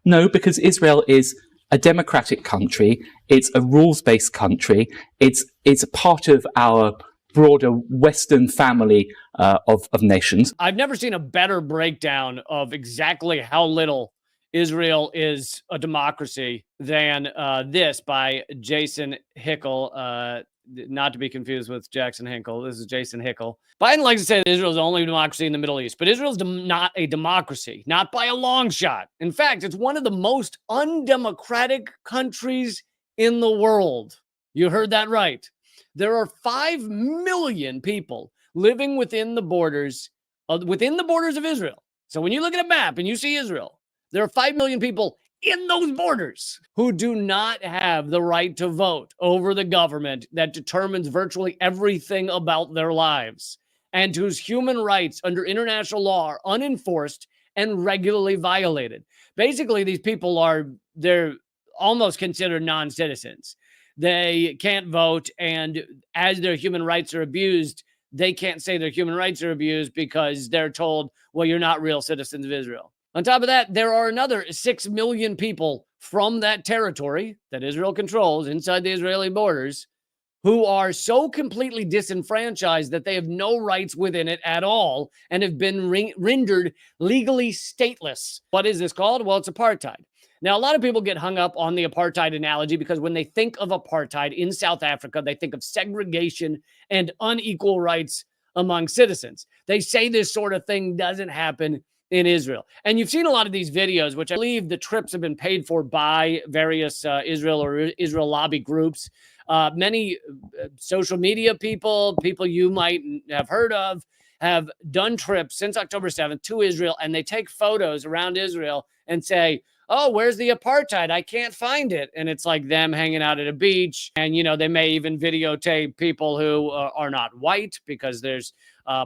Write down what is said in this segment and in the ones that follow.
No, because Israel is a democratic country. It's a rules-based country. It's a part of our broader Western family of nations. I've never seen a better breakdown of exactly how little Israel is a democracy than this by Jason Hickel. Not to be confused with Jackson Hinkle. This is Jason Hickel. Biden likes to say that Israel is the only democracy in the Middle East, but Israel's not a democracy, not by a long shot. In fact, it's one of the most undemocratic countries in the world. You heard that right. There are 5 million people living within the borders of Israel. So when you look at a map and you see Israel, there are 5 million people in those borders who do not have the right to vote over the government that determines virtually everything about their lives, and whose human rights under international law are unenforced and regularly violated. Basically, these people they're almost considered non-citizens. They can't vote, and as their human rights are abused, they can't say their human rights are abused because they're told, well, you're not real citizens of Israel. On top of that, there are another 6 million people from that territory that Israel controls inside the Israeli borders who are so completely disenfranchised that they have no rights within it at all and have been rendered legally stateless. What is this called? Well, it's apartheid. Now, a lot of people get hung up on the apartheid analogy because when they think of apartheid in South Africa, they think of segregation and unequal rights among citizens. They say this sort of thing doesn't happen in Israel. And you've seen a lot of these videos, which I believe the trips have been paid for by various Israel or Israel lobby groups. Many social media people you might have heard of, have done trips since October 7th to Israel, and they take photos around Israel and say, oh, where's the apartheid? I can't find it. And it's like them hanging out at a beach. And, they may even videotape people who are not white, because there's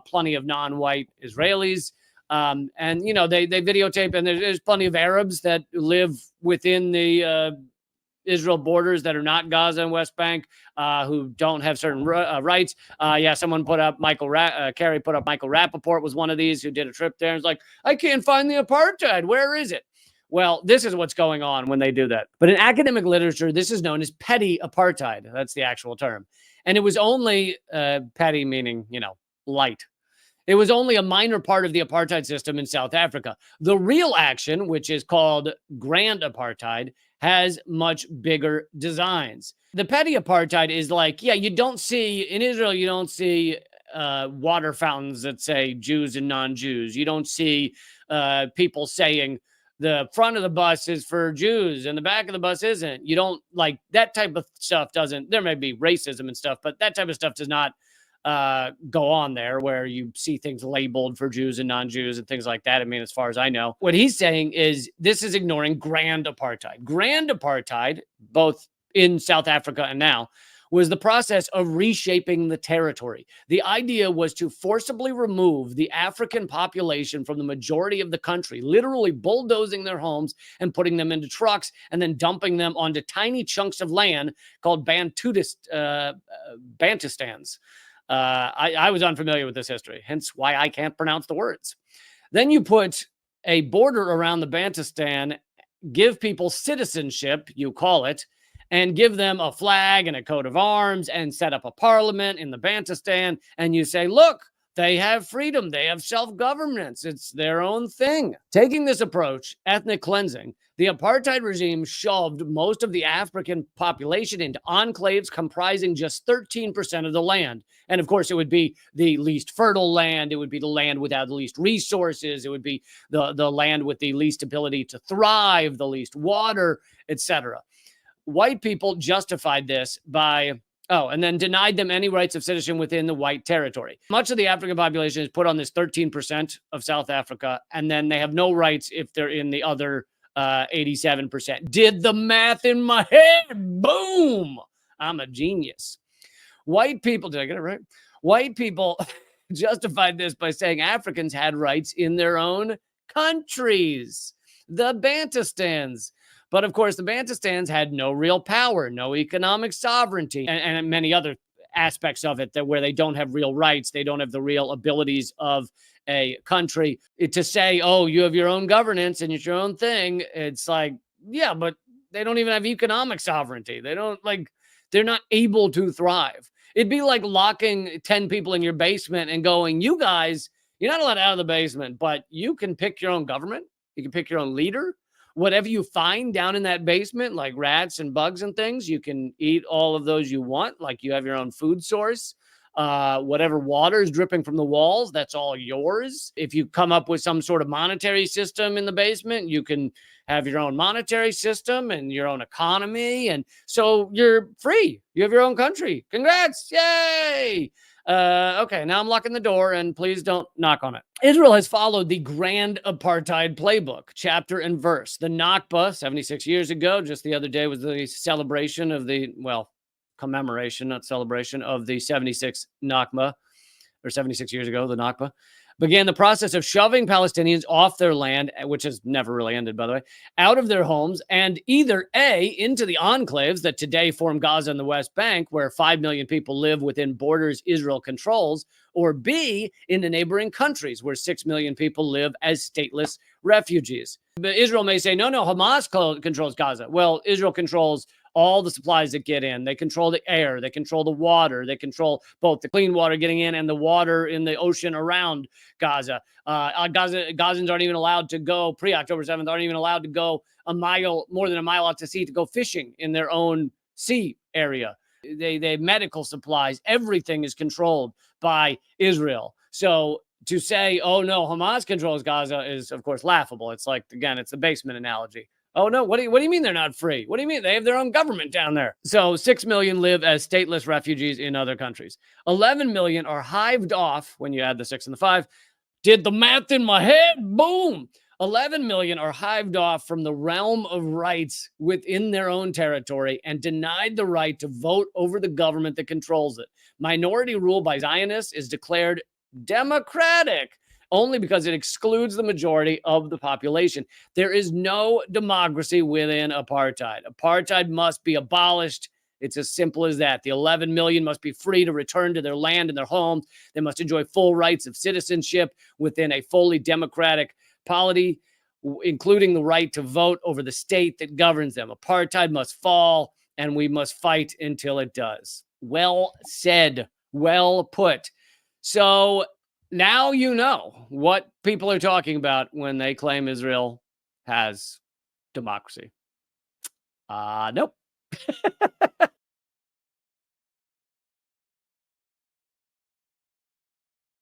plenty of non-white Israelis. And, they videotape, and there's plenty of Arabs that live within the Israel borders that are not Gaza and West Bank, who don't have certain rights. Someone put up Kerry put up Michael Rappaport was one of these who did a trip there. And it's like, I can't find the apartheid. Where is it? Well, this is what's going on when they do that. But in academic literature, this is known as petty apartheid. That's the actual term. And it was only petty, meaning, light. It was only a minor part of the apartheid system in South Africa. The real action, which is called grand apartheid, has much bigger designs. The petty apartheid is like, you don't see, in Israel, you don't see water fountains that say Jews and non-Jews. You don't see people saying the front of the bus is for Jews and the back of the bus isn't. You don't, like, that type of stuff doesn't, there may be racism and stuff, but that type of stuff does not go on there, where you see things labeled for Jews and non-Jews and things like that. I mean, as far as I know, what he's saying is this is ignoring grand apartheid. Grand apartheid, both in South Africa and now, was the process of reshaping the territory. The idea was to forcibly remove the African population from the majority of the country, literally bulldozing their homes and putting them into trucks and then dumping them onto tiny chunks of land called Bantustans. I was unfamiliar with this history, hence why I can't pronounce the words. Then you put a border around the Bantustan, give people citizenship, you call it, and give them a flag and a coat of arms and set up a parliament in the Bantustan. And you say, look, they have freedom. They have self-governance. It's their own thing. Taking this approach, ethnic cleansing, the apartheid regime shoved most of the African population into enclaves comprising just 13% of the land. And of course, it would be the least fertile land. It would be the land without the least resources. It would be the land with the least ability to thrive, the least water, etc. White people justified this by, and then denied them any rights of citizenship within the white territory. Much of the African population is put on this 13% of South Africa, and then they have no rights if they're in the other 87%. Did the math in my head. Boom. I'm a genius. White people, did I get it right? White people justified this by saying Africans had rights in their own countries, the Bantustans. But of course, the Bantustans had no real power, no economic sovereignty, and many other aspects of it that where they don't have real rights, they don't have the real abilities of a country. To say, oh, you have your own governance and it's your own thing, it's like, yeah, but they don't even have economic sovereignty. They don't they're not able to thrive. It'd be like locking 10 people in your basement and going, you guys, you're not allowed out of the basement, but you can pick your own government. You can pick your own leader. Whatever you find down in that basement, like rats and bugs and things, you can eat all of those you want. Like you have your own food source. Whatever water is dripping from the walls, that's all yours. If you come up with some sort of monetary system in the basement, you can have your own monetary system and your own economy. And so you're free. You have your own country. Congrats. Yay. Okay, now I'm locking the door and please don't knock on it. Israel has followed the grand apartheid playbook, chapter and verse. The Nakba, 76 years ago, just the other day was the celebration of the, commemoration, not celebration, of the 76 Nakba, or 76 years ago, the Nakba, began the process of shoving Palestinians off their land, which has never really ended, by the way, out of their homes, and either A, into the enclaves that today form Gaza and the West Bank, where 5 million people live within borders Israel controls, or B, into neighboring countries where 6 million people live as stateless refugees. But Israel may say, no, Hamas controls Gaza. Well, Israel controls all the supplies that get in. They control the air. They control the water. They control both the clean water getting in and the water in the ocean around Gaza. Gazans aren't even allowed to go, pre-October 7th, aren't even allowed to go more than a mile out to sea to go fishing in their own sea area. They medical supplies. Everything is controlled by Israel. So to say, oh, no, Hamas controls Gaza is, of course, laughable. It's like, again, it's the basement analogy. Oh, no, what do you mean they're not free? What do you mean? They have their own government down there. So 6 million live as stateless refugees in other countries. 11 million are hived off when you add the 6 and the 5. Did the math in my head? Boom. 11 million are hived off from the realm of rights within their own territory and denied the right to vote over the government that controls it. Minority rule by Zionists is declared democratic only because it excludes the majority of the population. There is no democracy within apartheid. Apartheid must be abolished. It's as simple as that. The 11 million must be free to return to their land and their homes. They must enjoy full rights of citizenship within a fully democratic polity, including the right to vote over the state that governs them. Apartheid must fall, and we must fight until it does. Well said. Well put. So now you know what people are talking about when they claim Israel has democracy. Nope.